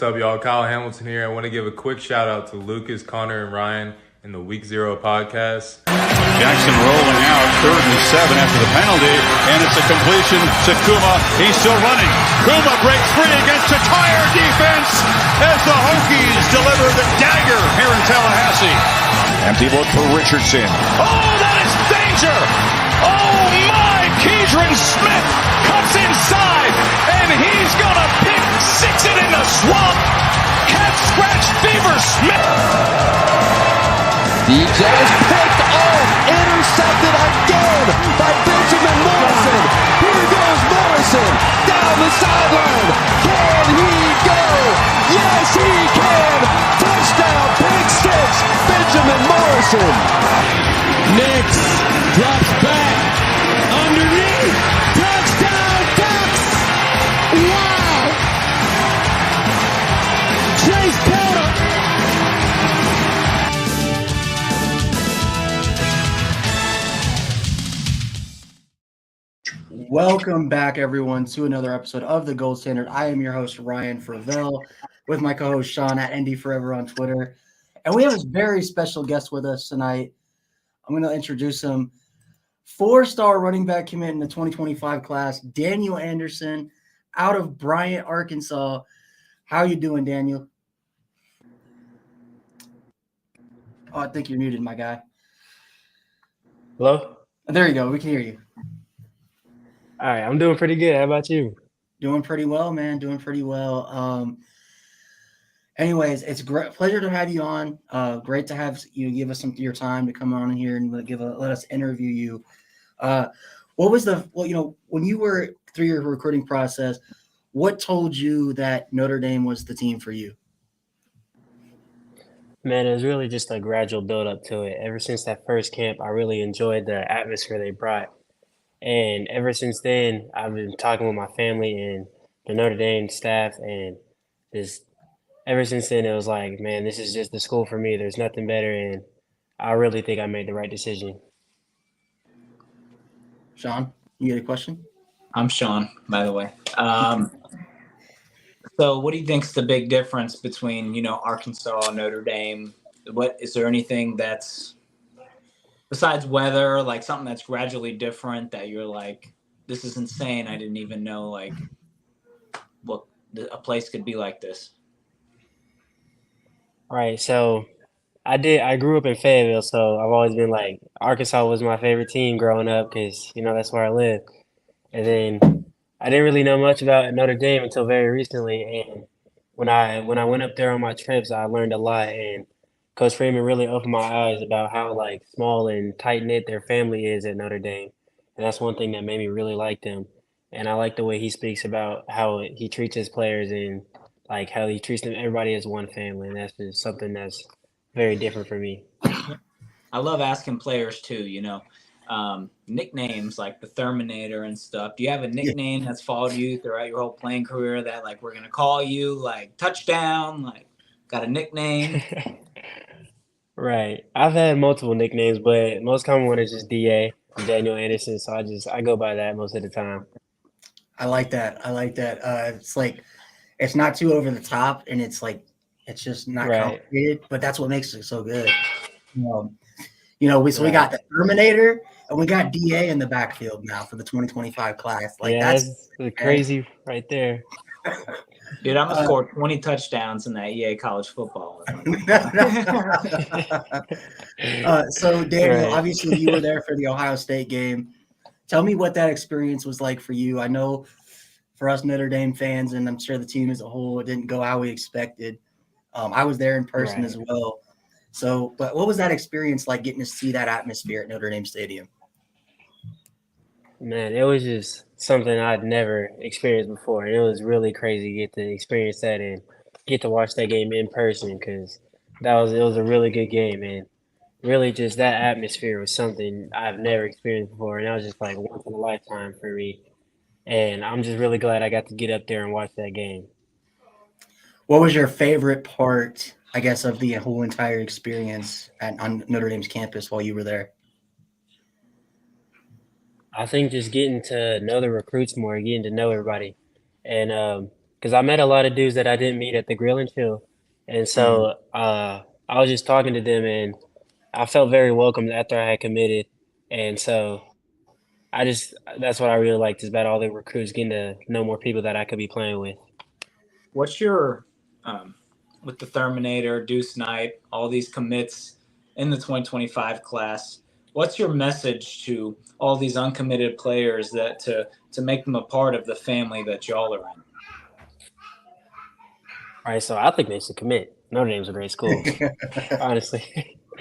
up, y'all? Kyle Hamilton here. I want to give a quick shout out to Lucas, Connor, and Ryan in the Week 0 podcast. Jackson rolling out, 3rd and 7 after the penalty, and it's a completion to Kuma. He's still running. Kuma breaks free against a tire defense as the Hokies deliver the dagger here in Tallahassee. Empty look for Richardson. Oh, that is danger! Oh my! Keidron Smith cuts inside, and he's gonna pick six it in the swamp. Cat scratch fever Smith. DJ is picked off, intercepted again by Benjamin Morrison. Here goes Morrison down the sideline. Can he go? Yes, he can. Touchdown, pick six, Benjamin Morrison. Nix drops back underneath. Touchdown, Ducks. Wow. Chase Pelter. Welcome back, everyone, to another episode of The Gold Standard. I am your host, Ryan Fravel, with my co-host, Sean, at ND Forever on Twitter. And we have a very special guest with us tonight. I'm going to introduce him. 4-star running back commit in the 2025 class, Daniel Anderson, out of Bryant, Arkansas. How you doing, Daniel? Oh, I think you're muted, my guy. Hello? There you go. We can hear you. All right, I'm doing pretty good. How about you? Doing pretty well, man. Doing pretty well. Anyways, it's great pleasure to have you on. Great to have you give us some of your time to come on here and let us interview you. What was when you were through your recruiting process, what told you that Notre Dame was the team for you? Man, it was really just a gradual build up to it. Ever since that first camp, I really enjoyed the atmosphere they brought. And ever since then, I've been talking with my family and the Notre Dame staff, and just ever since then, it was like, man, this is just the school for me. There's nothing better, and I really think I made the right decision. Sean, you got a question? I'm Sean, by the way. So what do you think is the big difference between, Arkansas and Notre Dame? What is there anything that's besides weather, like something that's gradually different that you're like, this is insane. I didn't even know like what a place could be like this. All right, so I grew up in Fayetteville, so I've always been like, Arkansas was my favorite team growing up because, that's where I live. And then I didn't really know much about Notre Dame until very recently. And when I went up there on my trips, I learned a lot. And Coach Freeman really opened my eyes about how like small and tight-knit their family is at Notre Dame. And that's one thing that made me really like them. And I like the way he speaks about how he treats his players and like how he treats them, everybody as one family. And that's just something that's very different for me. I love asking players too, nicknames like the Terminator and stuff. Do you have a nickname that's followed you throughout your whole playing career that like we're going to call you like touchdown, like got a nickname? Right. I've had multiple nicknames, but most common one is just DA, Daniel Anderson. So I go by that most of the time. I like that. It's like, it's not too over the top, and it's like, it's just not complicated, but that's what makes it so good. We got the Terminator and we got DA in the backfield now for the 2025 class. Like that's crazy right there. Dude, I'm gonna score 20 touchdowns in that EA college football. So Daniel, obviously you were there for the Ohio State game. Tell me what that experience was like for you. I know for us Notre Dame fans, and I'm sure the team as a whole, it didn't go how we expected. I was there in person as well. So, but what was that experience like getting to see that atmosphere at Notre Dame Stadium? Man, it was just something I'd never experienced before. And it was really crazy to get to experience that and get to watch that game in person because it was a really good game. And really just that atmosphere was something I've never experienced before. And that was just like once in a lifetime for me. And I'm just really glad I got to get up there and watch that game. What was your favorite part, I guess, of the whole entire experience on Notre Dame's campus while you were there? I think just getting to know the recruits more, getting to know everybody, and because I met a lot of dudes that I didn't meet at the Grill and Chill, and so I was just talking to them, and I felt very welcomed after I had committed, and so I just that's what I really liked is about all the recruits getting to know more people that I could be playing with. What's your um, with the Terminator, Deuce Knight, all these commits in the 2025 class? What's your message to all these uncommitted players that to make them a part of the family that y'all are in? All right, so I think they should commit. Notre Dame's a great school, honestly.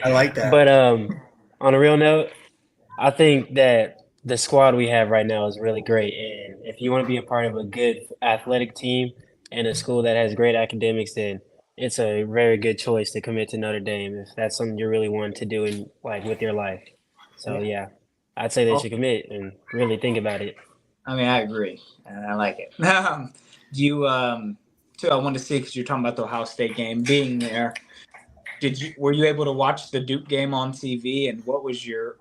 I like that. But on a real note, I think that the squad we have right now is really great, and if you want to be a part of a good athletic team and a school that has great academics, then it's a very good choice to commit to Notre Dame if that's something you really want to do in like with your life. So yeah, I'd say they Oh, should commit and really think about it. I mean, I agree, and I like it. Do you too? I wanted to see because you're talking about the Ohio State game being there. Were you able to watch the Duke game on TV? And what was your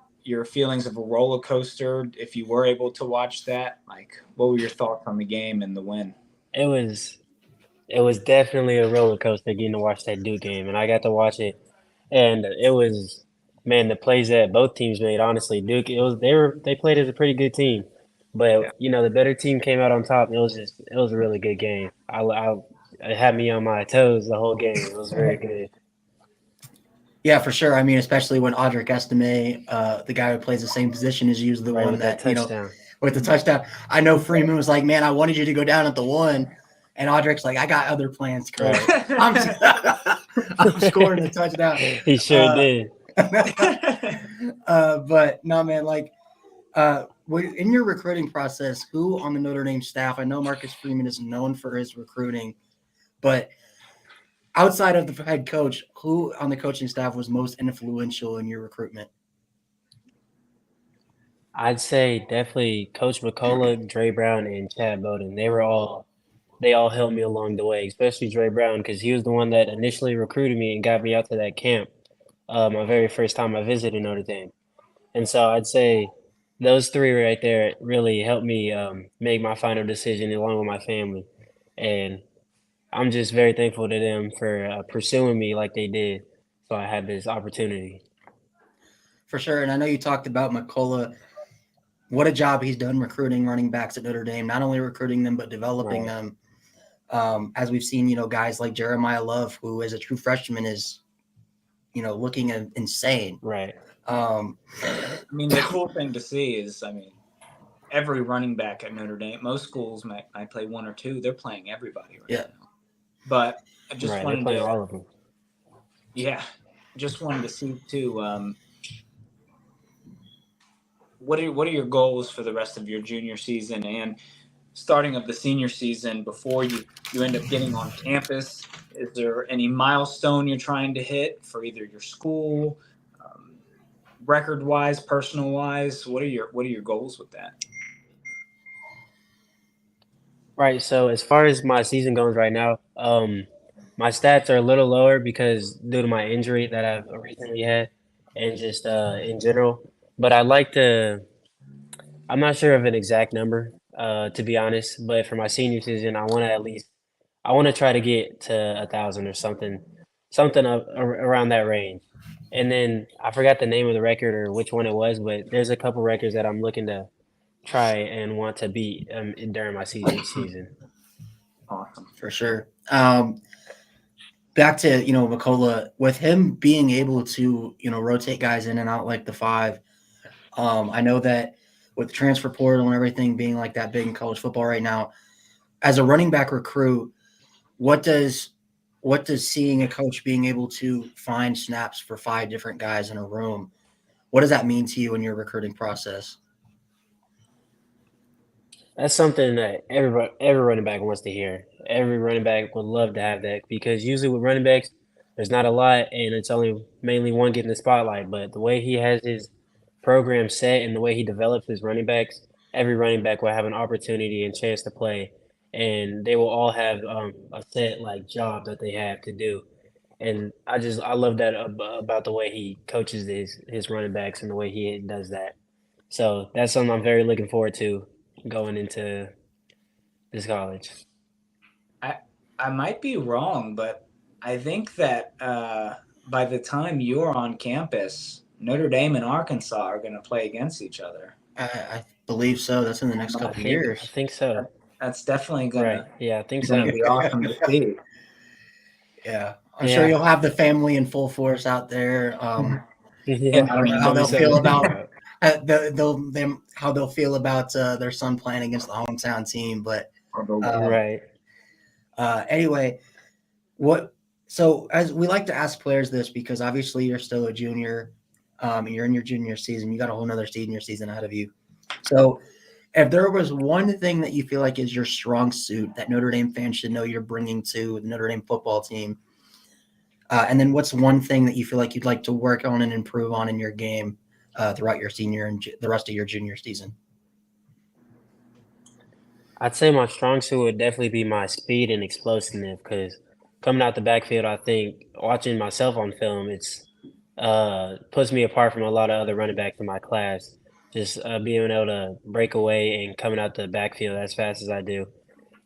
feelings of a roller coaster if you were able to watch that? Like, what were your thoughts on the game and the win? It was it was definitely a roller coaster getting to watch that Duke game, and I got to watch it, and it was man the plays that both teams made. Honestly, Duke they played as a pretty good team, Yeah. but the better team came out on top. It was a really good game. It had me on my toes the whole game. It was very good. Yeah, for sure. I mean, especially when Audric Estime, the guy who plays the same position as you, is the Right one with that that, touchdown. with the touchdown. I know Freeman was like, man, I wanted you to go down at the one. And Audric's like, I got other plans, coach. Right. I'm, I'm scoring a touchdown. He sure did. But no, man, like, in your recruiting process, who on the Notre Dame staff, I know Marcus Freeman is known for his recruiting, but outside of the head coach, who on the coaching staff was most influential in your recruitment? I'd say definitely Coach McCullough, Dre Brown, and Chad Bowden. They all helped me along the way, especially Dre Brown because he was the one that initially recruited me and got me out to that camp. My very first time I visited Notre Dame, and so I'd say those three right there really helped me make my final decision along with my family, and I'm just very thankful to them for pursuing me like they did, so I had this opportunity. For sure. And I know you talked about McCullough. What a job he's done recruiting running backs at Notre Dame, not only recruiting them, but developing Right. them. As we've seen, guys like Jeremiah Love, who as a true freshman is, looking insane. Right. Um, I mean, the cool thing to see is, I mean, every running back at Notre Dame, most schools might play one or two. They're playing everybody right yeah, now. But I just Right. They're wanted playing to, all of them. yeah, just wanted to see too. What are your goals for the rest of your junior season and starting of the senior season before you end up getting on campus? Is there any milestone you're trying to hit for either your school, record wise, personal wise? What are your goals with that? Right. So as far as my season goes right now, my stats are a little lower because due to my injury that I've recently had, and just in general. But I'd like to. I'm not sure of an exact number, to be honest. But for my senior season, I want to try to get to 1,000 or something, around that range. And then I forgot the name of the record or which one it was, but there's a couple records that I'm looking to try and want to beat during my season. Awesome. for sure. Back to, McCullough, with him being able to, rotate guys in and out like the five. I know that with the transfer portal and everything being like that big in college football right now, as a running back recruit, what does seeing a coach being able to find snaps for five different guys in a room, what does that mean to you in your recruiting process? That's something that every running back wants to hear. Every running back would love to have that because usually with running backs, there's not a lot, and it's only mainly one getting the spotlight. But the way he has his program set and the way he develops his running backs, every running back will have an opportunity and chance to play, and they will all have a set like job that they have to do. And I love that about the way he coaches his running backs and the way he does that. So that's something I'm very looking forward to going into this college. I might be wrong, but I think that by the time you're on campus, Notre Dame and Arkansas are going to play against each other. I believe so. That's in the next I couple of I years. think so. That's definitely Right. Yeah, I think gonna so. be awesome to see. Yeah, I'm sure Yeah. you'll have the family in full force out there. Yeah. I don't know how That'll be they'll something feel to think about about. how they'll feel about their son playing against the hometown team. But um, Right. anyway, what? So as we like to ask players this because obviously you're still a junior, and you're in your junior season. You got a whole nother senior season ahead of you. So if there was one thing that you feel like is your strong suit that Notre Dame fans should know you're bringing to the Notre Dame football team, and then what's one thing that you feel like you'd like to work on and improve on in your game throughout your senior and the rest of your junior season? I'd say my strong suit would definitely be my speed and explosiveness because coming out the backfield, I think watching myself on film, it's puts me apart from a lot of other running backs in my class. Just being able to break away and coming out the backfield as fast as I do.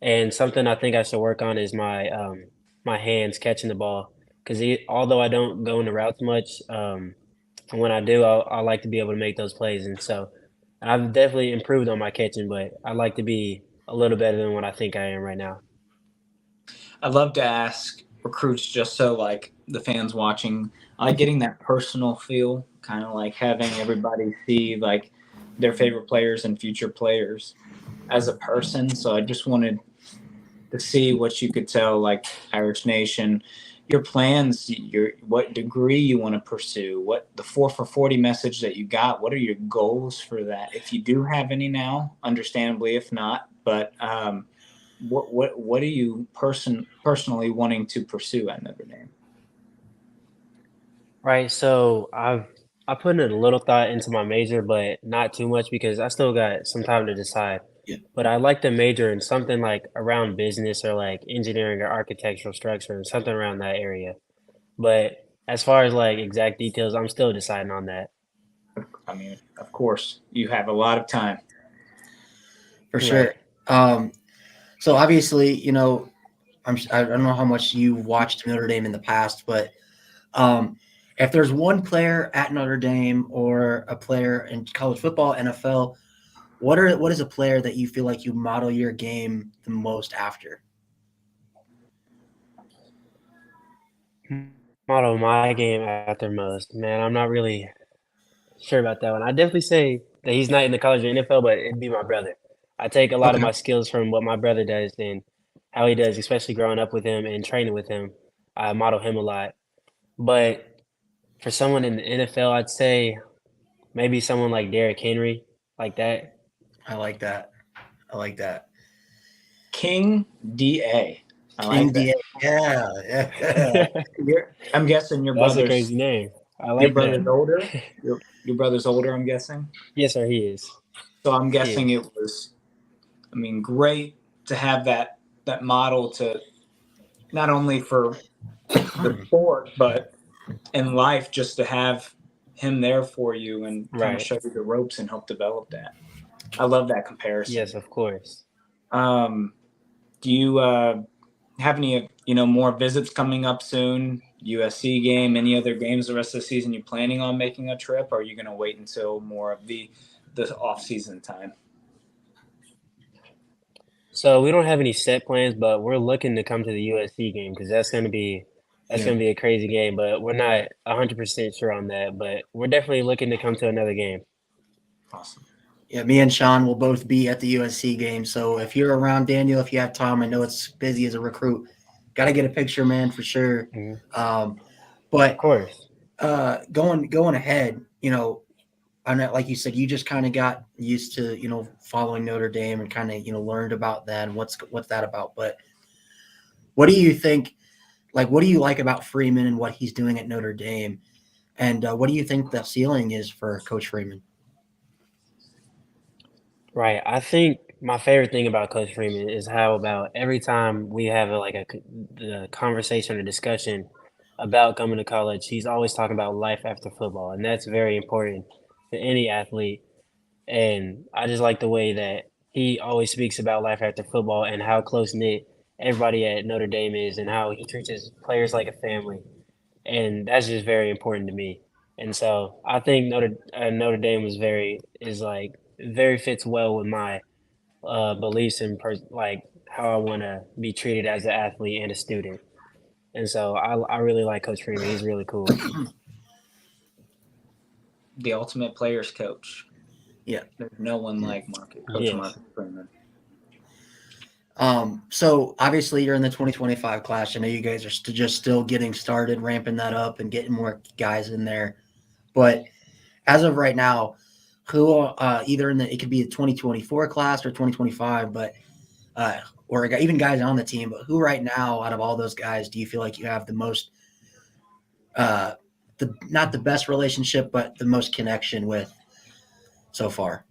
And something I think I should work on is my hands catching the ball because although I don't go into routes much, when I do, I like to be able to make those plays. And so I've definitely improved on my catching, but I like to be a little better than what I think I am right now. I'd love to ask recruits just so like the fans watching, I like getting that personal feel, kind of like having everybody see like their favorite players and future players as a person. So I just wanted to see what you could tell like Irish Nation, your plans, your what degree you want to pursue, what the 4 for 40 message that you got, what are your goals for that? If you do have any now, understandably, if not, but what are you personally wanting to pursue at Notre Dame? Right. So I put in a little thought into my major, but not too much because I still got some time to decide. Yeah. But I'd like to major in something like around business or like engineering or architectural structure and something around that area. But as far as like exact details, I'm still deciding on that. I mean, of course, you have a lot of time. For Right. sure. Um, so obviously, I don't know how much you watched Notre Dame in the past, but um, if there's one player at Notre Dame or a player in college football, NFL, what is a player that you feel like you model your game the most after? Model my game after most. Man, I'm not really sure about that one. I definitely say that he's not in the college or NFL, but it'd be my brother. I take a lot of Okay. my skills from what my brother does and how he does, especially growing up with him and training with him. I model him a lot. But for someone in the NFL, I'd say maybe someone like Derrick Henry, like that. I like that. I like that. King DA. I King like that. DA. Yeah. Yeah. I'm guessing your That's a brother's crazy name. I your like that. brother's older. Your brother's older. I'm guessing. Yes, sir, he is. So I'm He guessing is. it was. I mean, great to have that model to not only for the sport but in life, just to have him there for you and kind of Right. show you the ropes and help develop that. I love that comparison. Yes, of course. Um, do you have any more visits coming up soon? USC game, any other games the rest of the season? You planning on making a trip, or are you going to wait until more of the off season time? So we don't have any set plans, but we're looking to come to the USC game because that's Yeah. gonna be a crazy game. But we're not 100% sure on that. But we're definitely looking to come to another game. Awesome. Yeah, me and Sean will both be at the USC game. So if you're around, Daniel, if you have time, I know it's busy as a recruit. Got to get a picture, man, for sure. Mhm. Um, Of but course. going ahead, I know, like you said, you just kind of got used to following Notre Dame and kind of learned about that and what's that about. But what do you think? Like, what do you like about Freeman and what he's doing at Notre Dame? And what do you think the ceiling is for Coach Freeman? Right. I think my favorite thing about Coach Freeman is how about every time we have the conversation or discussion about coming to college, he's always talking about life after football, and that's very important to any athlete. And I just like the way that he always speaks about life after football and how close knit everybody at Notre Dame is and how he treats his players like a family. And that's just very important to me. And so I think Notre Dame very fits well with my beliefs and like how I want to be treated as an athlete and a student. And so I really like Coach Freeman. He's really cool. The ultimate players coach. Yeah. There's no one like Coach Yes. Marcus Freeman. So obviously you're in the 2025 class. I know you guys are just still getting started, ramping that up and getting more guys in there. But as of right now, who either it could be the 2024 class or 2025, but or even guys on the team, but who right now out of all those guys do you feel like you have the most not the best relationship, but the most connection with so far?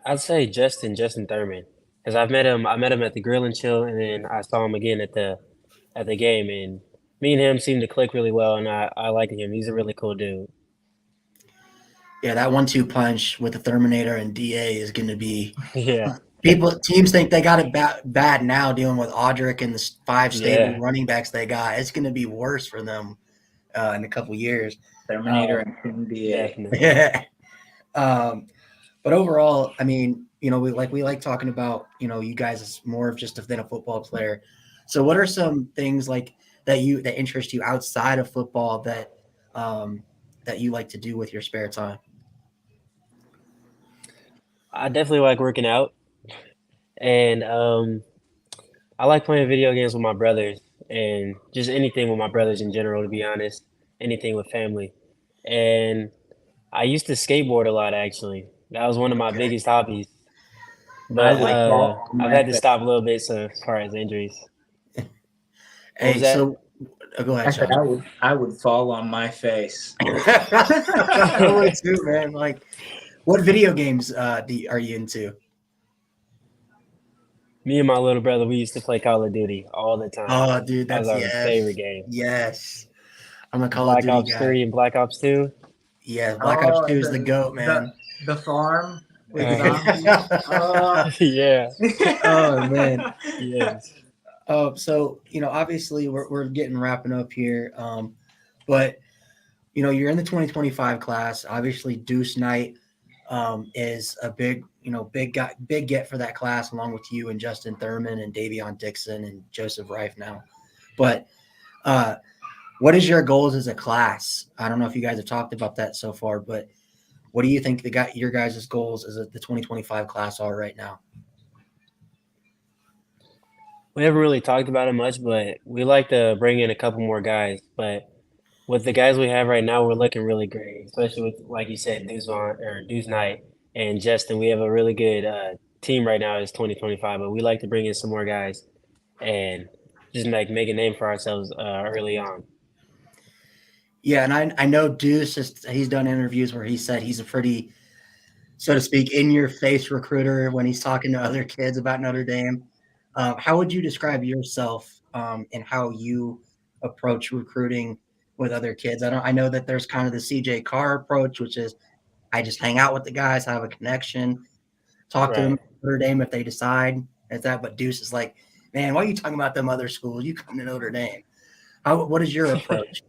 I'd say Justin Thurman, because I met him at the Grill and Chill, and then I saw him again at the game, and me and him seemed to click really well, and I like him. He's a really cool dude. Yeah, that 1-2 punch with the Terminator and DA is going to be. Yeah. Teams think they got it bad now dealing with Audric and the 5 stable running backs they got. It's going to be worse for them in a couple years. Terminator and DA. Definitely. Yeah. But overall, I mean, we like talking about, you guys as more of just than a football player. So what are some things like that interest you outside of football that you like to do with your spare time? I definitely like working out, and I like playing video games with my brothers, and just anything with my brothers in general. To be honest, anything with family, and I used to skateboard a lot. Actually, that was one of my biggest hobbies. But I've had to stop a little bit so as far as injuries. Hey, so go ahead, Sean. I would fall on my face. I would too, man. Like, what video games are you into? Me and my little brother, we used to play Call of Duty all the time. Oh, dude, that's our favorite game. Yes, I'm a Call of Duty Black Ops guy. 3 and Black Ops 2. Yeah, Black Ops 2 is the GOAT, man. The farm with zombies. Yeah. Oh man. Yes. So obviously we're wrapping up here. But you're in the 2025 class. Obviously, Deuce Knight is a big get for that class, along with you and Justin Thurman and Davion Dixon and Joseph Reif now. But what is your goals as a class? I don't know if you guys have talked about that so far, but what do you think your guys' goals as the 2025 class are right now? We haven't really talked about it much, but we like to bring in a couple more guys. But with the guys we have right now, we're looking really great, especially with, like you said, Deuce Knight and Justin. We have a really good team right now as 2025, but we like to bring in some more guys and just make a name for ourselves early on. Yeah, and I know Deuce, he's done interviews where he said he's a pretty, so to speak, in-your-face recruiter when he's talking to other kids about Notre Dame. How would you describe yourself and how you approach recruiting with other kids? I know that there's kind of the CJ Carr approach, which is I just hang out with the guys, have a connection, talk to them about Notre Dame if they decide at that. But Deuce is like, man, why are you talking about them other schools? You come to Notre Dame. What is your approach?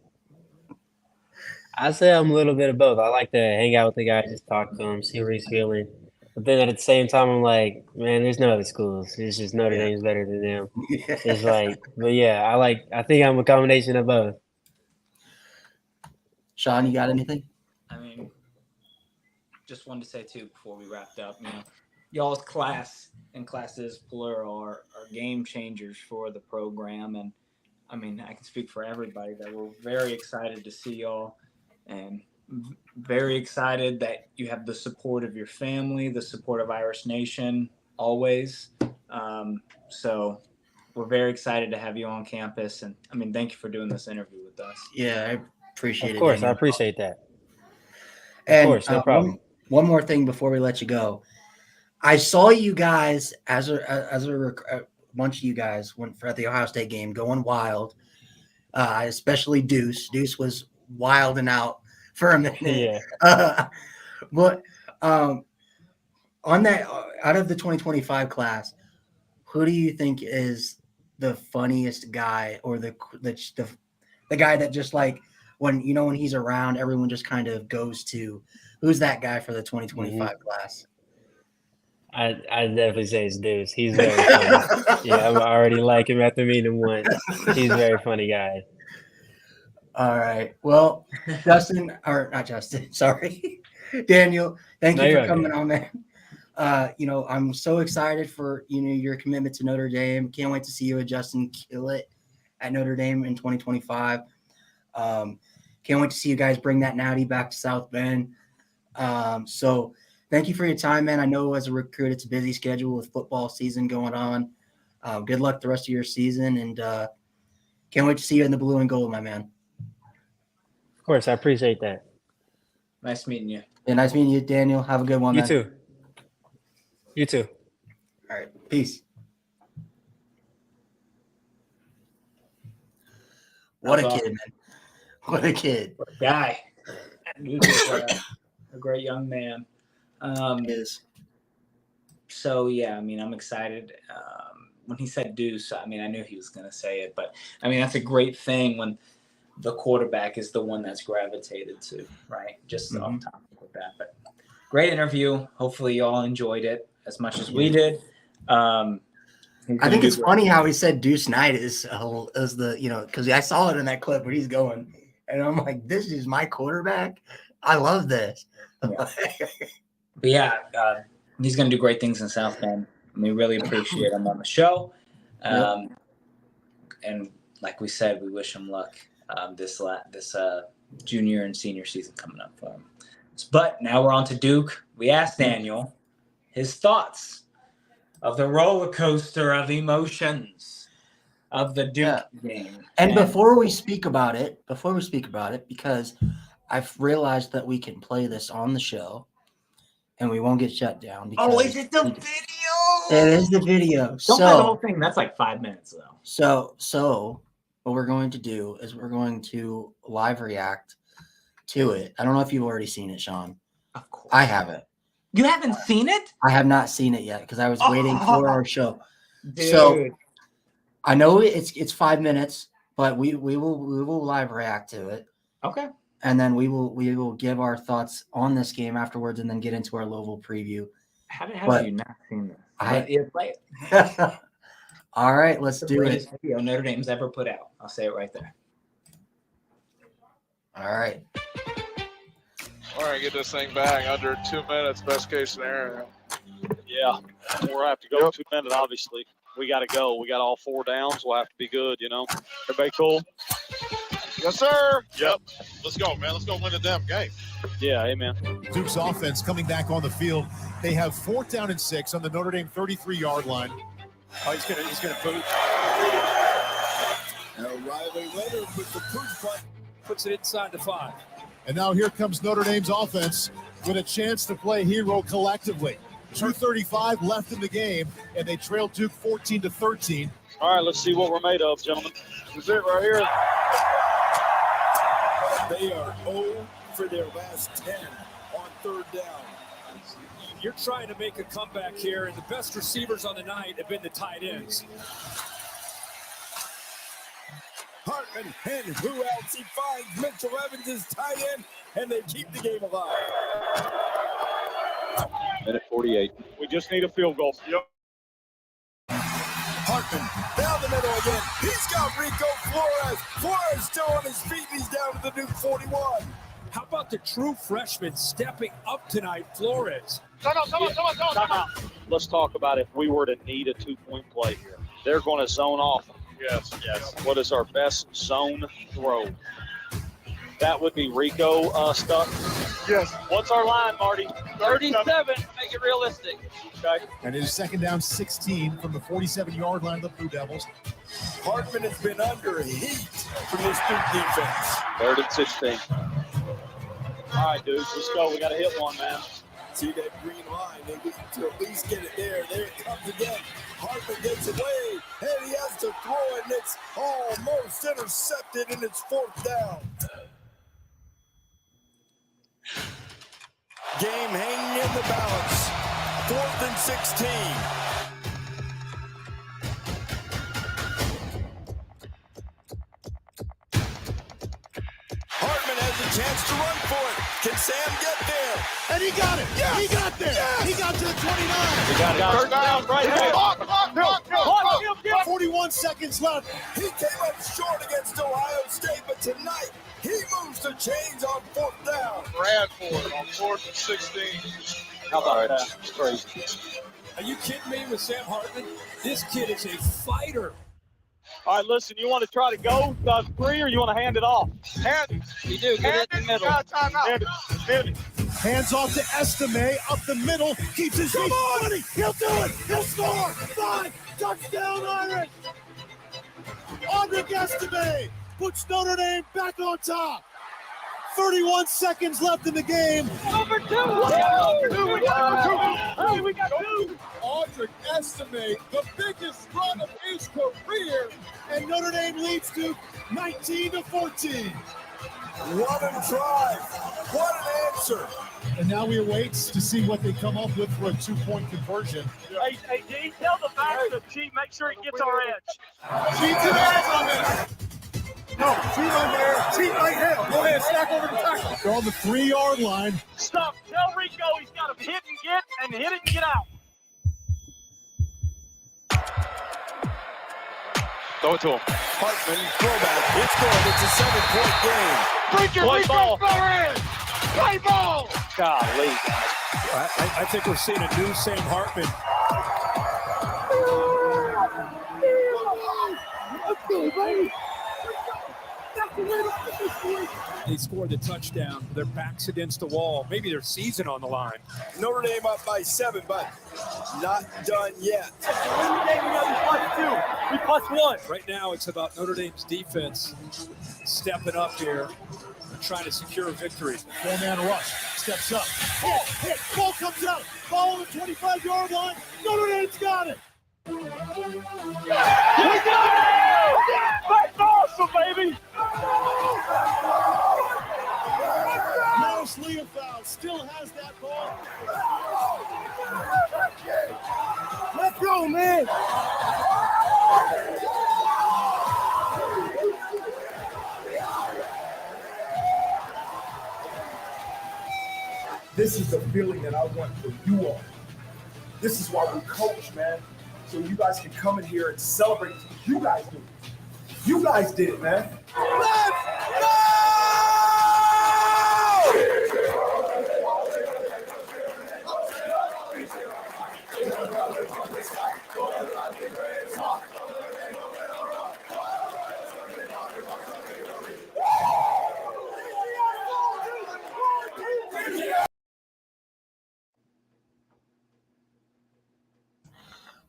I'd say I'm a little bit of both. I like to hang out with the guy, just talk to him, see what he's feeling. But then at the same time, I'm like, man, there's no other schools. It's just Notre Dame's better than them. Yeah. It's like, but yeah, I think I'm a combination of both. Sean, you got anything? I mean, just wanted to say too before we wrapped up, y'all's class and classes plural are game changers for the program, and I mean, I can speak for everybody that we're very excited to see y'all, and very excited that you have the support of your family, the support of Irish Nation always. So we're very excited to have you on campus, and I mean, thank you for doing this interview with us. Yeah, I appreciate it. Of course, I appreciate that. And of course, no problem. One more thing before we let you go. I saw you guys as a bunch of you guys went at the Ohio State game going wild. Especially Deuce. Deuce was wilding out for a minute. Yeah. But on that, out of the 2025 class, who do you think is the funniest guy, or the guy that just like when he's around, everyone just kind of goes to? Who's that guy for the 2025 class? I definitely say it's Deuce. He's very funny. Yeah, I already like him after meeting him once. He's a very funny guy. All right. Well, not Justin. Sorry, Daniel. Thank you for coming on, man. I'm so excited for your commitment to Notre Dame. Can't wait to see you and Justin kill it at Notre Dame in 2025. Can't wait to see you guys bring that natty back to South Bend. So thank you for your time, man. I know as a recruit, it's a busy schedule with football season going on. Good luck the rest of your season, and can't wait to see you in the blue and gold, my man. Of course, I appreciate that. Nice meeting you. Yeah, nice meeting you, Daniel. Have a good one, man. You too. You too. All right. Peace. What a kid, man. What a kid. What a guy. A great young man. So, yeah, I mean, I'm excited. When he said Deuce, I mean, I knew he was going to say it. But, I mean, that's a great thing when the quarterback is the one that's gravitated to, right? Just off topic with that. But great interview. Hopefully you all enjoyed it as much as we did. I think it's funny how he said Deuce Knight is the, because I saw it in that clip where he's going. And I'm like, this is my quarterback. I love this. Yeah. But yeah, he's going to do great things in South Bend. We really appreciate him on the show. And like we said, we wish him luck this junior and senior season coming up for him. But now we're on to Duke. We asked Daniel his thoughts of the roller coaster of emotions of the Duke game. And before we speak about it, because I've realized that we can play this on the show and we won't get shut down. Is it the video? It is the video. Don't play the whole thing. That's like 5 minutes, though. So what we're going to do is we're going to live react to it. I don't know if you've already seen it, Sean. Of course. I haven't. You haven't seen it? I have not seen it yet because I was waiting for our show. Dude. So I know it's 5 minutes, but we will live react to it. Okay. And then we will give our thoughts on this game afterwards, and then get into our Louisville preview. How have you not seen this? Play it. All right, let's do it. Video Notre Dame's ever put out. I'll say it right there. All right. All right, get this thing back under 2 minutes, best case scenario. Yeah, we'll have to go 2 minutes, obviously. We got to go. We got all 4 downs. We'll have to be good, Everybody cool? Yes, sir. Yep. Let's go, man. Let's go win the damn game. Yeah, amen. Duke's offense coming back on the field. They have 4th down and 6 on the Notre Dame 33-yard line. Oh, he's gonna boot. Riley Leonard with the push button Puts it inside the 5. And now here comes Notre Dame's offense with a chance to play hero collectively. 2:35 left in the game, and they trail Duke 14-13. All right, let's see what we're made of, gentlemen. This is it right here. They are 0 for their last 10 on 3rd down. You're trying to make a comeback here, and the best receivers on the night have been the tight ends. Hartman, and who else? He finds Mitchell Evans' tight end, and they keep the game alive. Minute 48. We just need a field goal. Yep. Hartman down the middle again. He's got Rico Flores. Flores still on his feet. He's down to the Duke 41. How about the true freshman stepping up tonight, Flores? Come on. Let's talk about if we were to need a 2-point play here. They're going to zone off. Yes. What is our best zone throw? That would be Rico stuck. Yes. What's our line, Marty? 37. Make it realistic. Okay. And it is 2nd down 16 from the 47-yard line of the Blue Devils. Hartman has been under heat from this Duke defense. 3rd and 16. All right, dudes, let's go. We got to hit one, man. See that green line. They need to at least get it there. There it comes again. Hartman gets away, and he has to throw it, and it's almost intercepted, and it's 4th down. Game hanging in the balance. 4th and 16. Can Sam get there? And he got it. Yes. He got there. Yes. He got to the 29. We got it. First down, right there. 41 seconds left. He came up short against Ohio State, but tonight he moves the chains on 4th down. Bradford on 4th and 16. How about that? It's crazy. Are you kidding me with Sam Hartman? This kid is a fighter. All right, listen, you want to try to go 3 or you want to hand it off? You do. Get it in the middle. Hand it. Hands off to Estime up the middle. Keeps his feet running. He'll do it. He'll score. 5. Touchdown, Irish. Audric Estime puts Notre Dame back on top. 31 seconds left in the game. Number 2. We got 2. Audric Estime, the biggest run of his career, and Notre Dame leads to 19-14. What a drive. What an answer. And now we await to see what they come up with for a 2-point conversion. Hey, D, tell the back to cheat, make sure he gets our edge. Cheat's an edge on this. No, cheat on there. Cheat right here. Go ahead, stack over the tackle. They're on the 3-yard line. Stop. Tell Rico he's got to hit and get and hit it and get out. Throw it to him. Hartman, throwback. It's good. It's a 7-point game. Play ball. Play ball. Golly. I think we're seeing a new Sam Hartman. They scored the touchdown. Their backs against the wall. Maybe their season on the line. Notre Dame up by 7, but not done yet. We plus 1. Right now, it's about Notre Dame's defense stepping up here and trying to secure a victory. 4-man rush. Steps up. Hit. Ball comes out. Ball on the 25-yard line. Notre Dame's got it. We got it! That's awesome, baby! Miles Leopold still has that ball. Let's go, man. This is the feeling that I want for you all. This is why we coach, man. So you guys can come in here and celebrate. You guys do it. You guys did it, man. Let's go!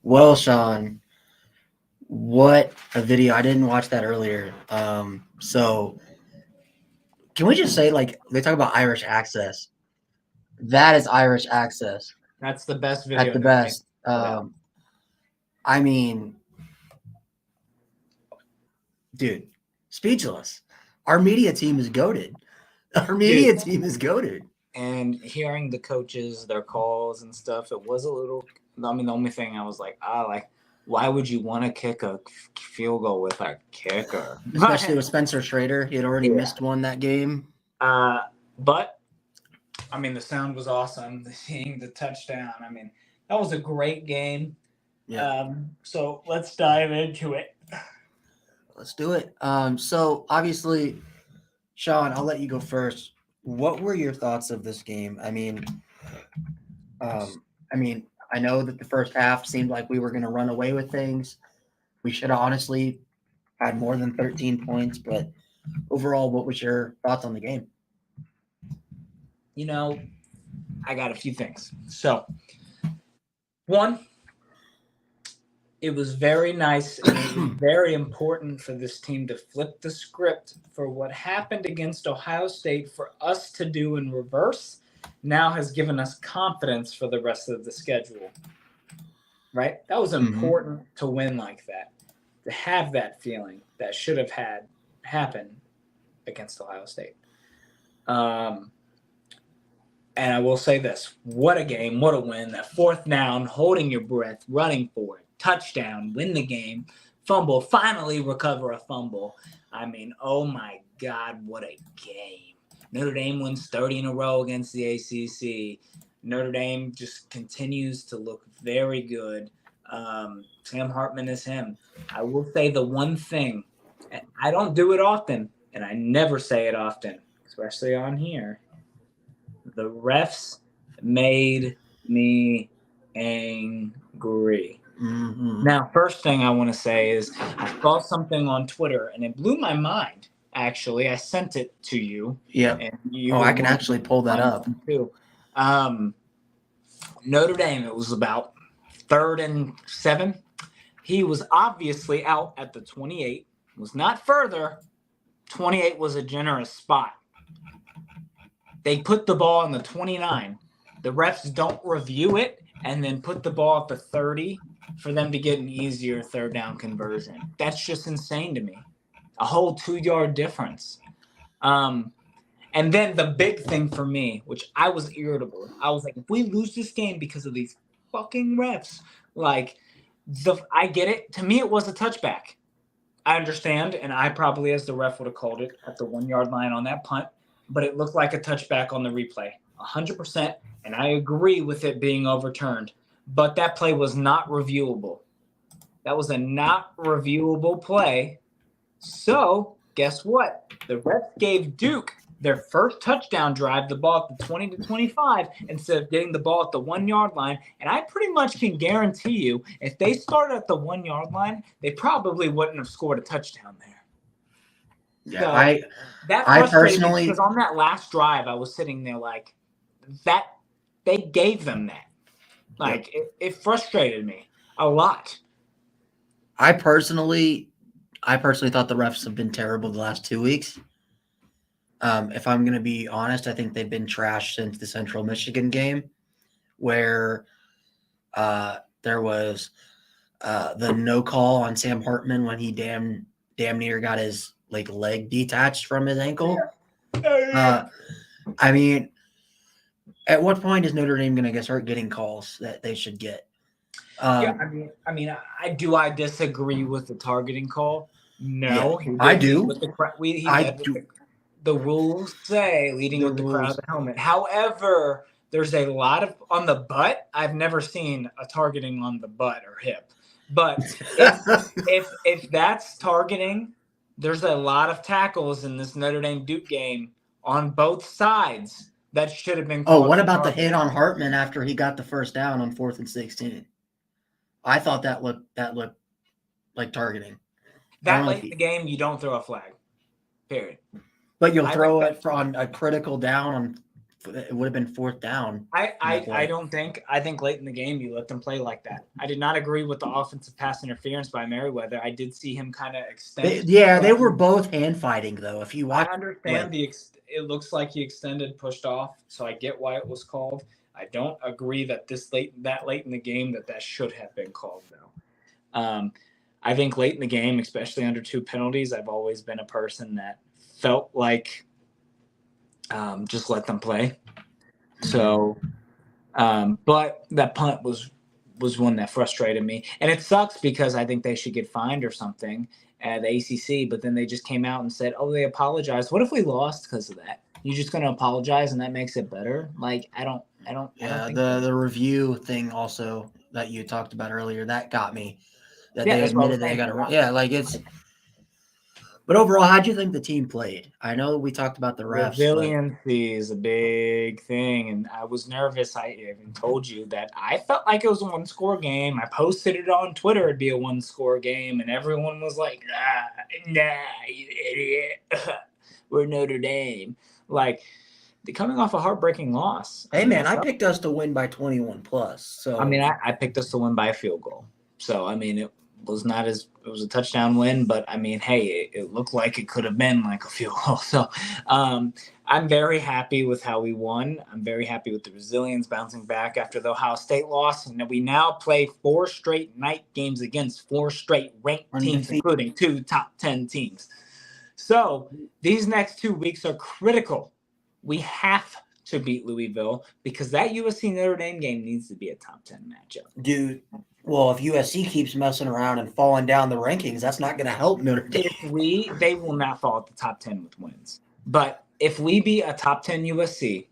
Well, Sean, what a video. I didn't watch that earlier. So can we just say, like, they talk about Irish access. That is Irish access. That's the best video. At the best. I mean, dude, speechless. Our media team is goated. Our media team is goated. And hearing the coaches, their calls and stuff, it was a little. I mean, the only thing I was like, why would you want to kick a field goal with a kicker? Especially with Spencer Schrader. He had already missed one that game. But, I mean, the sound was awesome. Seeing the touchdown. I mean, that was a great game. Yeah. So let's dive into it. Let's do it. So, obviously, Sean, I'll let you go first. What were your thoughts of this game? I mean, I know that the first half seemed like we were going to run away with things. We should have honestly had more than 13 points, but overall, what was your thoughts on the game? You know, I got a few things. So, one, it was very nice and it was very important for this team to flip the script for what happened against Ohio State for us to do in reverse. Now has given us confidence for the rest of the schedule, right? That was important to win like that, to have that feeling that should have had happen against Ohio State. And I will say this, what a game, what a win, that 4th down, holding your breath, running for it, touchdown, win the game, fumble, finally recover a fumble. I mean, oh my God, what a game. Notre Dame wins 30 in a row against the ACC. Notre Dame just continues to look very good. Sam Hartman is him. I will say the one thing, and I don't do it often, and I never say it often, especially on here. The refs made me angry. Mm-hmm. Now, first thing I want to say is I saw something on Twitter, and it blew my mind, actually. I sent it to you. Yeah. And you I can actually pull that up. Too. Notre Dame, it was about 3rd and 7. He was obviously out at the 28. It was not further. 28 was a generous spot. They put the ball on the 29. The refs don't review it and then put the ball at the 30 for them to get an easier 3rd down conversion. That's just insane to me. A whole 2-yard difference. And then the big thing for me, which I was irritable, I was like, if we lose this game because of these fucking refs, like, I get it. To me, it was a touchback. I understand, and I probably, as the ref, would have called it at the 1-yard line on that punt, but it looked like a touchback on the replay, 100%, and I agree with it being overturned. But that play was not reviewable. That was a not reviewable play. So, guess what? The refs gave Duke their first touchdown drive, the ball at the 20 to 25, instead of getting the ball at the 1-yard line. And I pretty much can guarantee you, if they started at the 1-yard line, they probably wouldn't have scored a touchdown there. Yeah, So, that I frustrated me personally, because on that last drive, I was sitting there like, that they gave them that. Like, it frustrated me a lot. I personally thought the refs have been terrible the last 2 weeks. If I'm going to be honest, I think they've been trashed since the Central Michigan game, where there was the no call on Sam Hartman when he damn near got his leg detached from his ankle. I mean, at what point is Notre Dame going to start getting calls that they should get? I disagree with the targeting call. No, yeah, I do. With the rules say leading with the crowd of the helmet. However, there's a lot of on the butt. I've never seen a targeting on the butt or hip. But if that's targeting, there's a lot of tackles in this Notre Dame Duke game on both sides that should have been called. Oh, what about the hit on Hartman after he got the first down on 4th and 16? I thought that looked like targeting. That late in the game, you don't throw a flag. Period. But you'll throw it on a critical down. It would have been 4th down. I don't think. I think late in the game you let them play like that. I did not agree with the offensive pass interference by Merriweather. I did see him kind of extend. They were both hand fighting though. If you watch, I understand it looks like he extended, pushed off. So I get why it was called. I don't agree that that late in the game that should have been called though. I think late in the game, especially under 2 penalties, I've always been a person that felt like just let them play. So, but that punt was one that frustrated me. And it sucks because I think they should get fined or something at the ACC, but then they just came out and said, oh, they apologized. What if we lost because of that? You're just going to apologize and that makes it better? Like, I don't think the review thing also that you talked about earlier, that got me. That they admitted they got it wrong. Yeah, it's. But overall, how'd you think the team played? I know we talked about the refs. Resiliency is a big thing, and I was nervous. I even told you that I felt like it was a 1-score game. I posted it on Twitter; it'd be a 1-score game, and everyone was like, "Nah, you idiot! We're Notre Dame." Like, coming off a heartbreaking loss. Hey, man, I picked us to win by 21 plus. So I mean, I picked us to win by a field goal. So I mean, it was a touchdown win, but I mean, hey, it looked like it could have been like a field goal. So I'm very happy with how we won. I'm very happy with the resilience bouncing back after the Ohio State loss. And we now play 4 straight night games against 4 straight ranked teams, including 2 top 10 teams. So these next 2 weeks are critical. We have to beat Louisville because that USC Notre Dame game needs to be a top 10 matchup. Dude. Well, if USC keeps messing around and falling down the rankings, that's not going to help Notre Dame. They will not fall at the top 10 with wins. But if we beat a top 10 USC,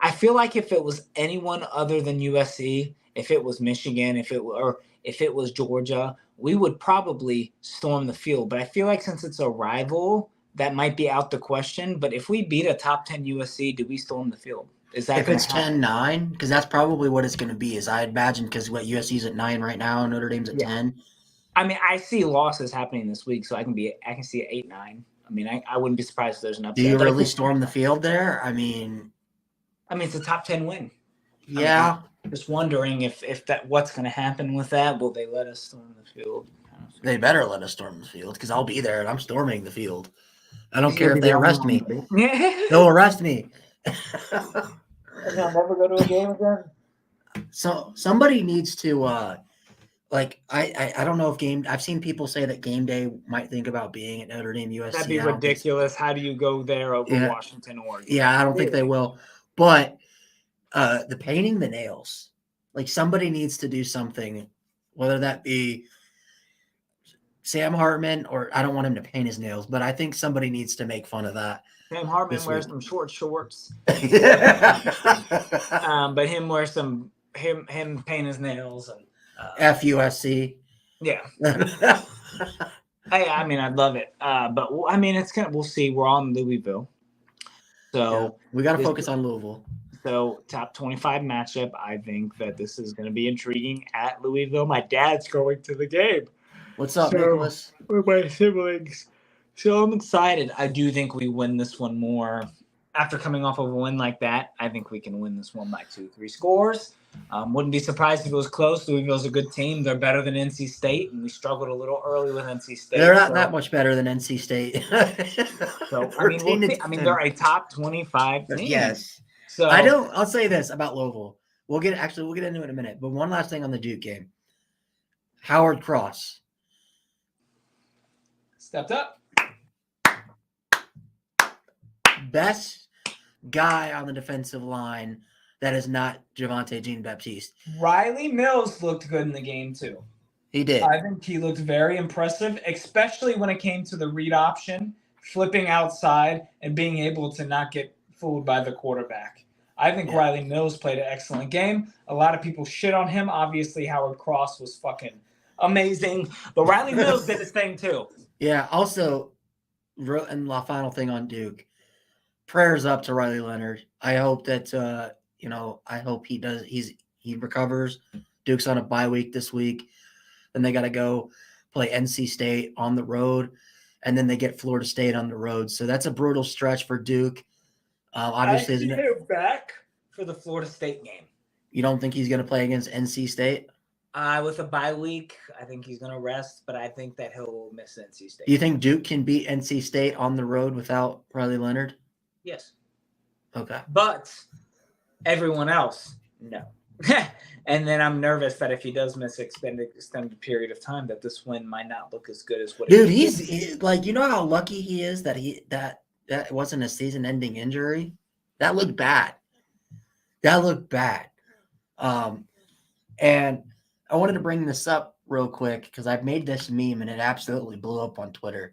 I feel like if it was anyone other than USC, if it was Michigan, if it was Georgia, we would probably storm the field. But I feel like since it's a rival, that might be out the question. But if we beat a top 10 USC, do we storm the field? Is that If it's 10-9, because that's probably what it's going to be, is I imagine, because what USC's at 9 right now, Notre Dame's at 10. I mean, I see losses happening this week, so I can see it 8-9. I mean, I wouldn't be surprised if there's an upset. Do you really storm the field there? I mean, it's a top 10 win. Yeah. I'm just wondering if what's going to happen with that. Will they let us storm the field? They better let us storm the field, because I'll be there and I'm storming the field. I don't care if they arrest me. They'll arrest me. And I'll never go to a game again. So somebody needs to I don't know if I've seen people say that game day might think about being at Notre Dame USC. That'd be ridiculous. How do you go there over Washington, Oregon? Yeah, I don't think they will. But the painting the nails, like somebody needs to do something, whether that be Sam Hartman or I don't want him to paint his nails, but I think somebody needs to make fun of that. Sam Hartman wears some short shorts. But him wear him paint his nails and FUSC. Yeah. I mean, I love it. But I mean, we'll see. We're on Louisville. So we got to focus on Louisville. So top 25 matchup. I think that this is going to be intriguing at Louisville. My dad's going to the game. What's up, Nicholas? With my siblings. So I'm excited. I do think we win this one more. After coming off of a win like that, I think we can win this one by 2-3 scores. Wouldn't be surprised if it was close. Louisville's a good team. They're better than NC State, and we struggled a little early with NC State. They're not that much better than NC State. So I mean, they're a top 25 team. Yes. So I'll say this about Louisville. We'll get into it in a minute. But one last thing on the Duke game. Howard Cross stepped up. Best guy on the defensive line that is not Javonte Jean-Baptiste. Riley Mills looked good in the game too. He did. I think he looked very impressive, especially when it came to the read option, flipping outside and being able to not get fooled by the quarterback. I think Riley Mills played an excellent game. A lot of people shit on him. Obviously, Howard Cross was fucking amazing. But Riley Mills did his thing too. Yeah, also, and the final thing on Duke, prayers up to Riley Leonard. I hope that, I hope he recovers. Duke's on a bye week this week. Then they got to go play NC State on the road, and then they get Florida State on the road. So that's a brutal stretch for Duke. Obviously, I see him back for the Florida State game. You don't think he's going to play against NC State? With a bye week, I think he's going to rest, but I think that he'll miss NC State. Do you think Duke can beat NC State on the road without Riley Leonard? Yes. Okay. But everyone else, no. And then I'm nervous that if he does miss extended period of time, that this win might not look as good as what. Dude, he's like, you know how lucky he is that that wasn't a season-ending injury. That looked bad. And I wanted to bring this up real quick because I've made this meme and it absolutely blew up on Twitter.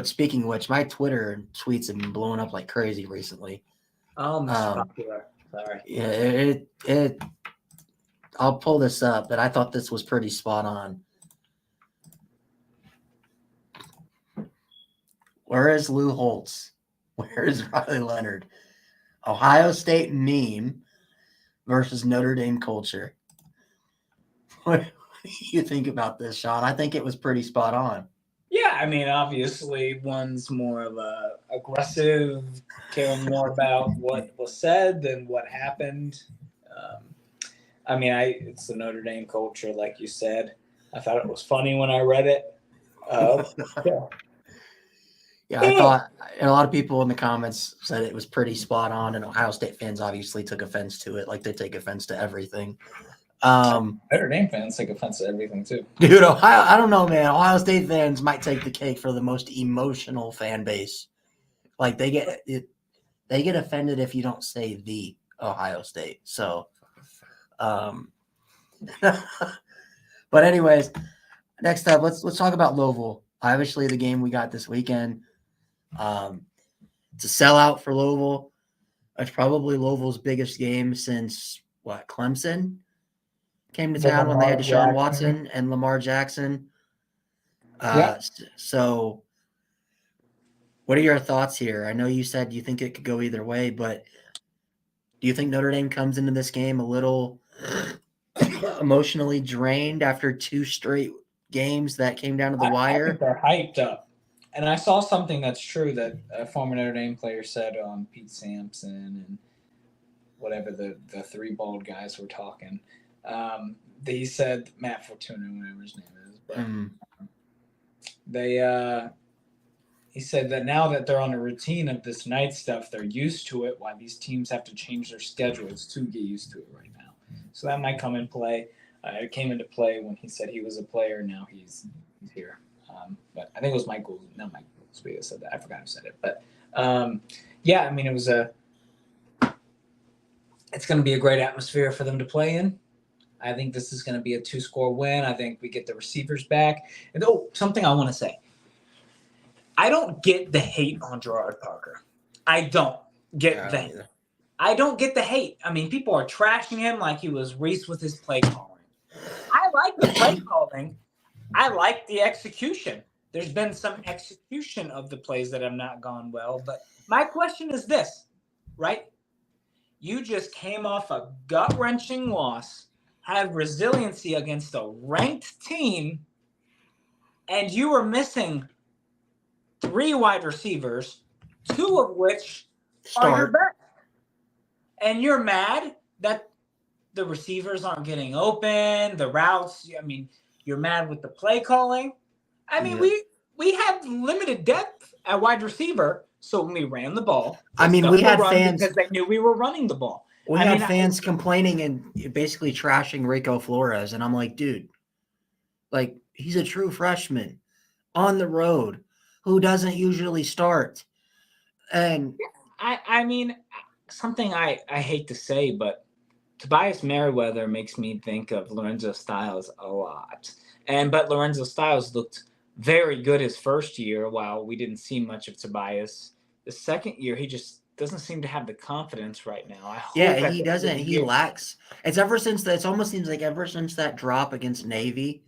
Speaking of which, my Twitter tweets have been blowing up like crazy recently. Oh, popular. Sorry. Yeah, I'll pull this up, but I thought this was pretty spot on. Where is Lou Holtz? Where is Riley Leonard? Ohio State meme versus Notre Dame culture. What do you think about this, Sean? I think it was pretty spot on. Yeah, I mean, obviously, one's more of a aggressive, caring more about what was said than what happened. I mean, it's the Notre Dame culture, like you said. I thought it was funny when I read it. Yeah, I thought, and a lot of people in the comments said it was pretty spot on, and Ohio State fans obviously took offense to it, like they take offense to everything. Notre Dame fans take offense to everything too. Dude, I don't know, man. Ohio State fans might take the cake for the most emotional fan base. Like they get offended if you don't say the Ohio State. So, but anyways, next up, let's talk about Louisville. Obviously, the game we got this weekend. It's a sellout for Louisville. It's probably Louisville's biggest game since Clemson came to town when they had Deshaun Watson and Lamar Jackson. So what are your thoughts here? I know you said you think it could go either way, but do you think Notre Dame comes into this game a little emotionally drained after 2 straight games that came down to the wire? I think they're hyped up. And I saw something that's true that a former Notre Dame player said on Pete Sampson and whatever the 3 bald guys were talking. He said, Matt Fortuna, whatever his name is. But he said that now that they're on a routine of this night stuff, they're used to it, why these teams have to change their schedules to get used to it right now. So that might come in play. It came into play when he said he was a player. Now he's here. But I think it was Mike Gould. Not Mike Gould that said that. I forgot who said it. But, yeah, I mean, it's going to be a great atmosphere for them to play in. I think this is going to be a 2-score win. I think we get the receivers back. And, something I want to say. I don't get the hate on Gerard Parker. I don't get the hate. I don't get the hate. I mean, people are trashing him like he was Reese with his play calling. I like the play calling. I like the execution. There's been some execution of the plays that have not gone well. But my question is this, right? You just came off a gut-wrenching loss, had resiliency against a ranked team, and you were missing 3 wide receivers, 2 of which are your best. And you're mad that the receivers aren't getting open, the routes. I mean, you're mad with the play calling. I mean, we had limited depth at wide receiver, so when we ran the ball, we had fans because they knew we were running the ball. We had fans complaining and basically trashing Rico Flores, and I'm like, dude, like he's a true freshman on the road who doesn't usually start. And I mean, something I hate to say, but Tobias Merriweather makes me think of Lorenzo Styles a lot. But Lorenzo Styles looked very good his first year, while we didn't see much of Tobias. The second year, he just doesn't seem to have the confidence right now. He doesn't. He lacks. It's almost seems like ever since that drop against Navy.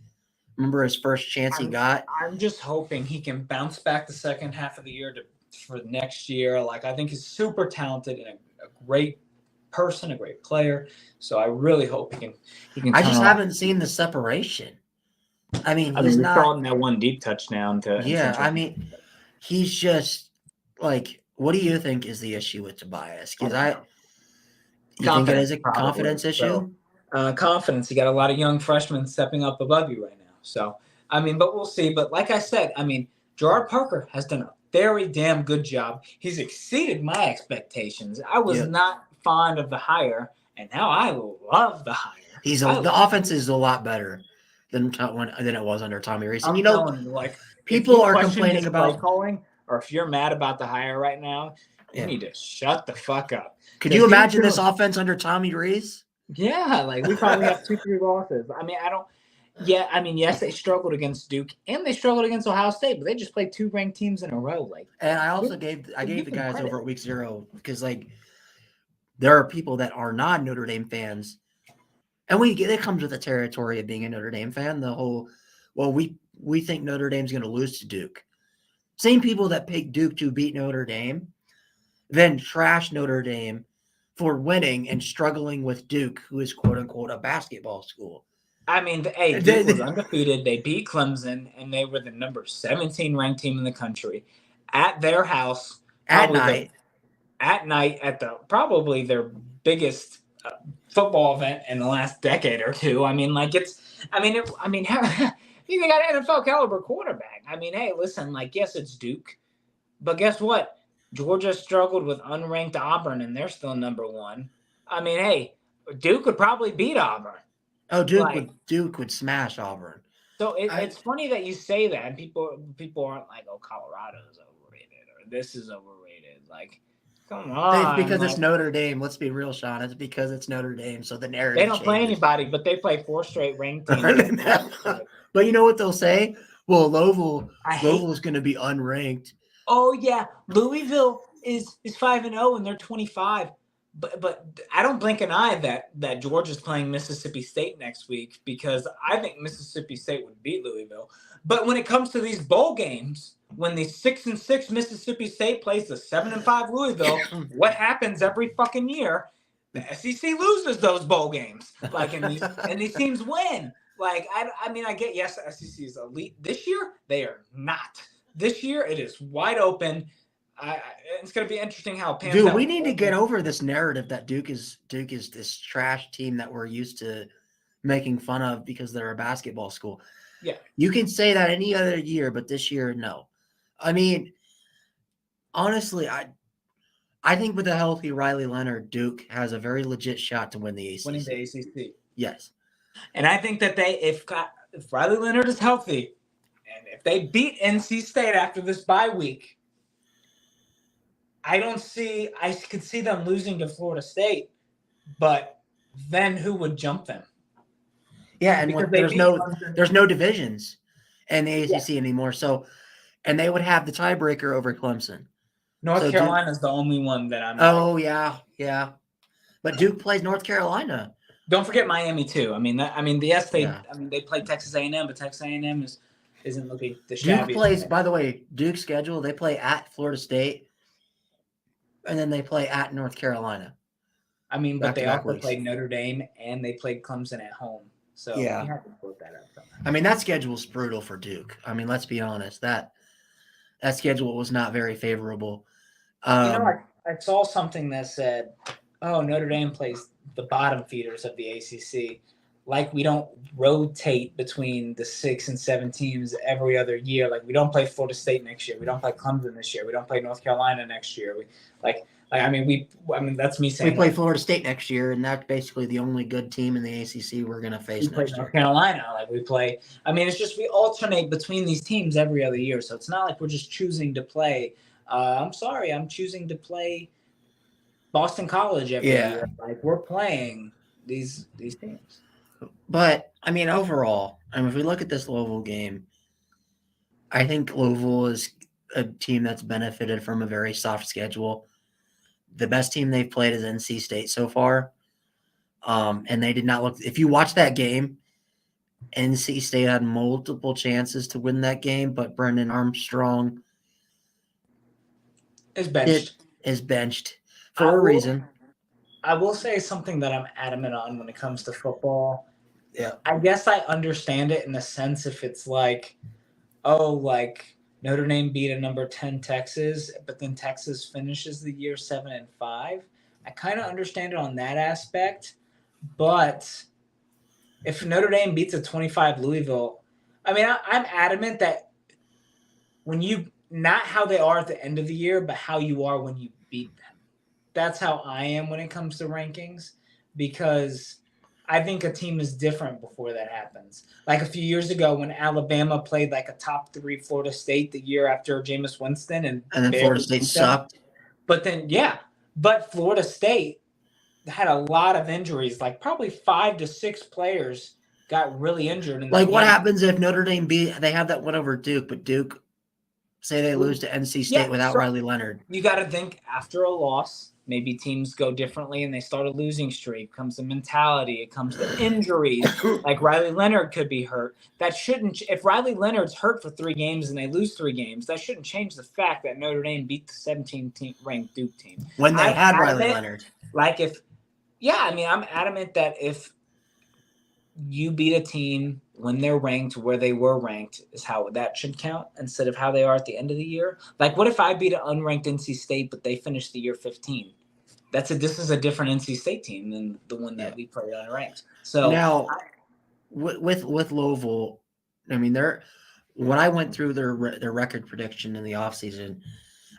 Remember his first chance he got? I'm just hoping he can bounce back the second half of the year for next year. Like, I think he's super talented and a great person, a great player. So I really hope he can. I just haven't seen the separation. I mean, he's we not. saw him that one deep touchdown to. Yeah, I mean, he's just like. What do you think is the issue with Tobias? Because you think it is a confidence issue? Confidence. You got a lot of young freshmen stepping up above you right now. So, I mean, but we'll see. But like I said, I mean, Gerard Parker has done a very damn good job. He's exceeded my expectations. I was not fond of the hire, and now I love the hire. The offense is a lot better than it was under Tommy Rees. And like people are complaining about calling, or if you're mad about the hire right now, you need to shut the fuck up. Could you imagine this offense under Tommy Rees? Yeah, like we probably have 2-3 losses. I mean, yes, they struggled against Duke and they struggled against Ohio State, but they just played 2 ranked teams in a row. Like, and I also gave the guys over at week 0 because like there are people that are not Notre Dame fans, and it comes with the territory of being a Notre Dame fan. The whole, we think Notre Dame's going to lose to Duke. Same people that picked Duke to beat Notre Dame, then trash Notre Dame for winning and struggling with Duke, who is quote unquote a basketball school. I mean, Duke was undefeated. They beat Clemson, and they were the number 17 ranked team in the country at their house at night at probably their biggest football event in the last decade or two. I mean, like you got an NFL caliber quarterback. I mean, hey, listen, like, yes, it's Duke, but guess what? Georgia struggled with unranked Auburn, and they're still number 1. I mean, hey, Duke would probably beat Auburn. Oh, Duke would smash Auburn. So it's funny that you say that, and people aren't like, oh, Colorado's overrated or this is overrated. Like, come on. It's because it's Notre Dame. Let's be real, Sean. It's because it's Notre Dame, so the narrative They don't play anybody, but they play 4 straight ranked teams. But you know what they'll say? Well, Louisville is going to be unranked. Oh yeah, Louisville is 5-0 and they're 25. But I don't blink an eye that Georgia's playing Mississippi State next week because I think Mississippi State would beat Louisville. But when it comes to these bowl games, when the 6-6 Mississippi State plays the 7-5 Louisville, what happens every fucking year? The SEC loses those bowl games. Like and these teams win. Like I mean I get yes the SEC is elite. This year they are not. This year it is wide open. It's going to be interesting how it pans out. Dude, we need to get over this narrative that Duke is this trash team that we're used to making fun of because they're a basketball school. Yeah. You can say that any other year, but this year, no. I mean, honestly, I think with a healthy Riley Leonard, Duke has a very legit shot to win the ACC. Winning the ACC. Yes. And I think that if Riley Leonard is healthy, and if they beat NC State after this bye week, I could see them losing to Florida State, but then who would jump them? Yeah, and there's no divisions in the ACC anymore. So, and they would have the tiebreaker over Clemson. North Carolina is the only one that I'm. Oh yeah. But Duke plays North Carolina. Don't forget Miami too. They play Texas A&M, but Texas A&M isn't looking the shabby. Duke plays. By the way, Duke's schedule, they play at Florida State, and then they play at North Carolina. I mean, but they also played Notre Dame and they played Clemson at home. So yeah, you have to put that up. I mean, that schedule's brutal for Duke. I mean, let's be honest. That schedule was not very favorable. I saw something that said, "Oh, Notre Dame plays the bottom feeders of the ACC. Like we don't rotate between the 6 and 7 teams every other year. Like we don't play Florida State next year. We don't play Clemson this year. We don't play North Carolina next year. That's me saying we play Florida State next year, and that's basically the only good team in the ACC we're going to face next year. North Carolina, it's just we alternate between these teams every other year. So it's not like we're just choosing to play. I'm choosing to play Boston College every year. Like we're playing these teams. But I mean, overall, if we look at this Louisville game, I think Louisville is a team that's benefited from a very soft schedule. The best team they've played is NC State so far. And they did not look – if you watch that game, NC State had multiple chances to win that game, but Brendan Armstrong is benched for a reason. I will say something that I'm adamant on when it comes to football. Yeah. I guess I understand it in the sense if it's like, Notre Dame beat a number 10 Texas, but then Texas finishes the year 7-5. I kind of understand it on that aspect, but if Notre Dame beats a 25 Louisville, I'm adamant that when you not how they are at the end of the year, but how you are when you beat them. That's how I am when it comes to rankings, because I think a team is different before that happens. Like a few years ago when Alabama played like a top 3 Florida State the year after Jameis Winston. And then Florida State sucked. But Florida State had a lot of injuries, like probably 5 to 6 players got really injured. What happens if Notre Dame they have that one over Duke, but Duke, say they lose to NC State without Riley Leonard. You got to think after a loss, maybe teams go differently and they start a losing streak. It comes to mentality. It comes to injuries. Like Riley Leonard could be hurt. That shouldn't – if Riley Leonard's hurt for 3 games and they lose 3 games, that shouldn't change the fact that Notre Dame beat the 17th-ranked Duke team. When they had Riley Leonard. I'm adamant that if you beat a team when they're ranked where they were ranked is how that should count instead of how they are at the end of the year. Like, what if I beat an unranked NC State, but they finished the year 15? This is a different NC State team than the one that we play unranked. So now, with Louisville, when I went through their record prediction in the offseason,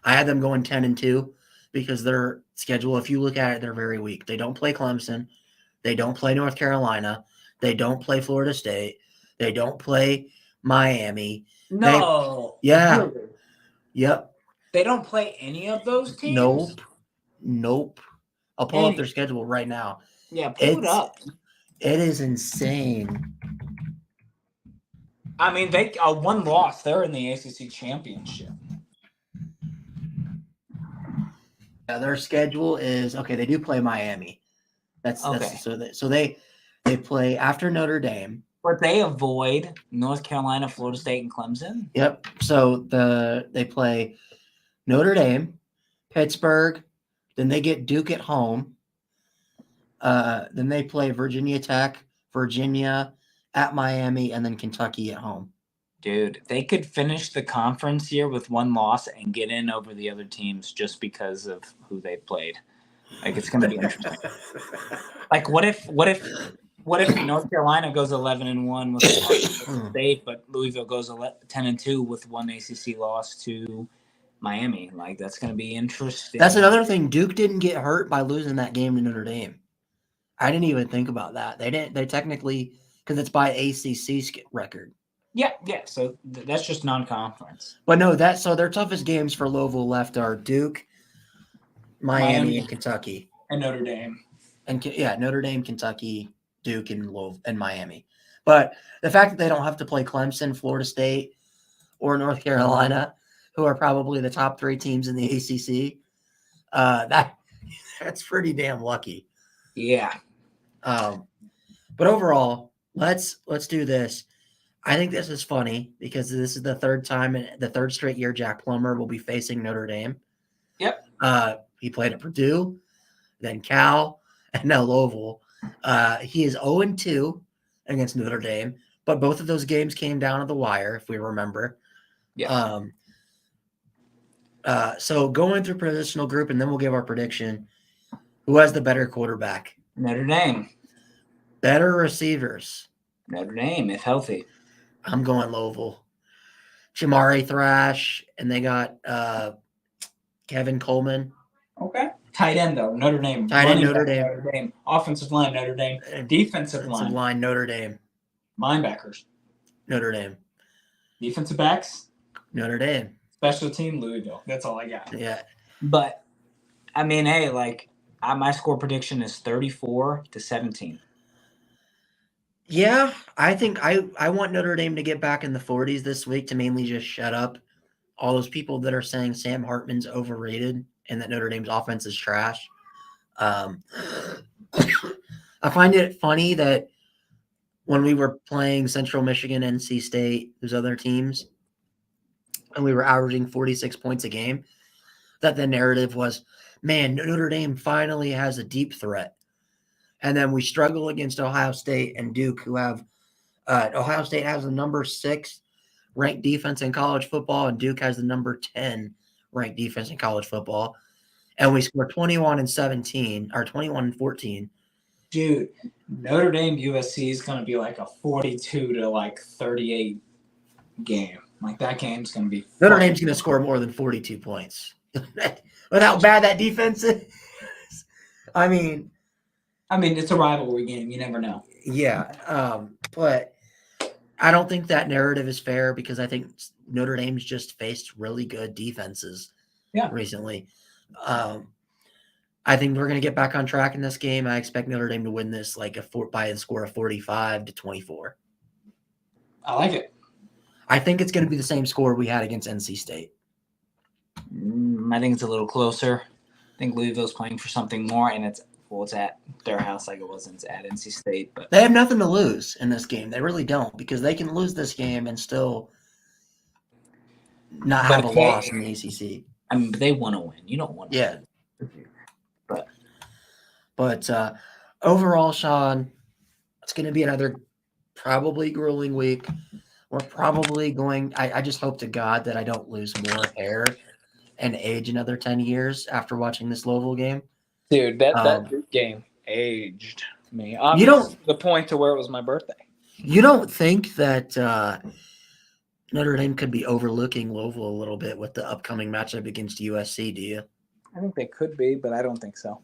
I had them going 10-2 because their schedule, if you look at it, they're very weak. They don't play Clemson. They don't play North Carolina. They don't play Florida State. They don't play Miami. No. Really? Yep. They don't play any of those teams? Nope. I'll pull up their schedule right now. Yeah, pull it up. It is insane. They one loss. They're in the ACC championship. their schedule is okay. They do play Miami. That's Okay. so they play after Notre Dame. But they avoid North Carolina, Florida State, and Clemson. Yep. So they play Notre Dame, Pittsburgh, then they get Duke at home. Then they play Virginia Tech, Virginia at Miami, and then Kentucky at home. Dude, they could finish the conference year with one loss and get in over the other teams just because of who they played. Like, it's going to be interesting. Like, what if North Carolina goes 11-1 with Florida State, but Louisville goes 10-2 with one ACC loss to Miami? Like, that's going to be interesting. That's another thing. Duke didn't get hurt by losing that game to Notre Dame. I didn't even think about that. They didn't. They technically, because it's by ACC record. Yeah. So that's just non-conference. But no, so their toughest games for Louisville left are Duke, Miami, and Kentucky, and Notre Dame. And Notre Dame, Kentucky, Duke, and Louisville, and Miami. But the fact that they don't have to play Clemson, Florida State, or North Carolina, who are probably the top 3 teams in the ACC, that's pretty damn lucky. Yeah. But overall, let's do this. I think this is funny because this is the third straight year Jack Plummer will be facing Notre Dame. Yep. He played at Purdue, then Cal, and now Louisville. He is 0-2 against Notre Dame, but both of those games came down to the wire, if we remember. Yeah. So going through positional group, and then we'll give our prediction. Who has the better quarterback? Notre Dame. Better receivers? Notre Dame, if healthy. I'm going Louisville. Jamari Thrash, and they got Kevin Coleman. Okay. Tight end, though. Notre Dame. Tight end, Notre Dame. Offensive line, Notre Dame. Defensive line. Notre Dame. Linebackers. Notre Dame. Defensive backs. Notre Dame. Special team, Louisville. That's all I got. Yeah. But, I mean, hey, my score prediction is 34-17. Yeah, I think I want Notre Dame to get back in the 40s this week to mainly just shut up all those people that are saying Sam Hartman's overrated and that Notre Dame's offense is trash. I find it funny that when we were playing Central Michigan, NC State, those other teams, and we were averaging 46 points a game, that the narrative was, man, Notre Dame finally has a deep threat. And then we struggle against Ohio State and Duke, who have Ohio State has the number 6 ranked defense in college football, and Duke has the number 10 ranked defense in college football. And we score 21-17 or 21-14. Dude, Notre Dame USC is going to be like a 42-38 game. Like, that game's going to be Notre Dame's going to score more than 42 points. With how bad that defense is. I mean, it's a rivalry game. You never know. Yeah, but I don't think that narrative is fair because I think Notre Dame's just faced really good defenses recently. I think we're going to get back on track in this game. I expect Notre Dame to win this by a score of 45-24. I like it. I think it's going to be the same score we had against NC State. I think it's a little closer. I think Louisville's playing for something more, and it's at their house like it wasn't at NC State. But they have nothing to lose in this game. They really don't, because they can lose this game and still not have a loss in the ACC. But they want to win. You don't want to win. But overall, Sean, it's going to be another probably grueling week. We're probably going – I just hope to God that I don't lose more hair and age another 10 years after watching this Louisville game. Dude, that game aged me. You don't the point to where it was my birthday. You don't think that Notre Dame could be overlooking Louisville a little bit with the upcoming matchup against USC, do you? I think they could be, but I don't think so.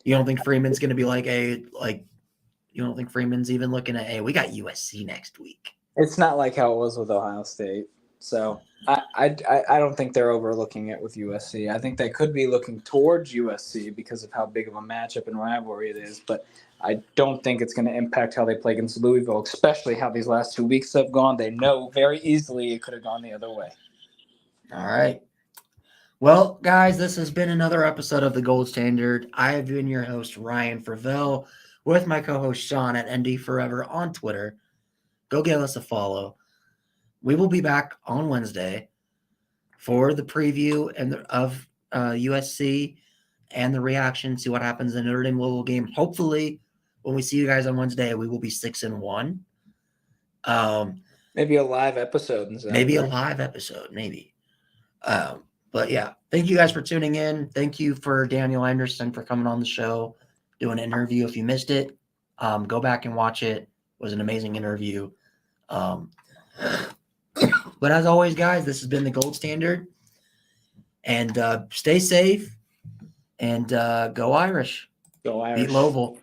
You don't think Freeman's going to be you don't think Freeman's even looking at, hey, we got USC next week? It's not like how it was with Ohio State. So I don't think they're overlooking it with USC. I think they could be looking towards USC because of how big of a matchup and rivalry it is. But I don't think it's going to impact how they play against Louisville, especially how these last 2 weeks have gone. They know very easily it could have gone the other way. All right. Well, guys, this has been another episode of The Gold Standard. I have been your host, Ryan Fravel, with my co-host, Sean, at ND Forever on Twitter. Go give us a follow. We will be back on Wednesday for the preview of USC and the reaction to what happens in the Notre Dame Louisville game. Hopefully, when we see you guys on Wednesday, we will be 6-1. Maybe a live episode. Maybe a live episode, maybe. But yeah, thank you guys for tuning in. Thank you for Daniel Anderson for coming on the show, doing an interview. If you missed it, go back and watch it. It was an amazing interview. But as always, guys, this has been the Gold Standard. And stay safe and go Irish. Go Irish. Beat Louisville.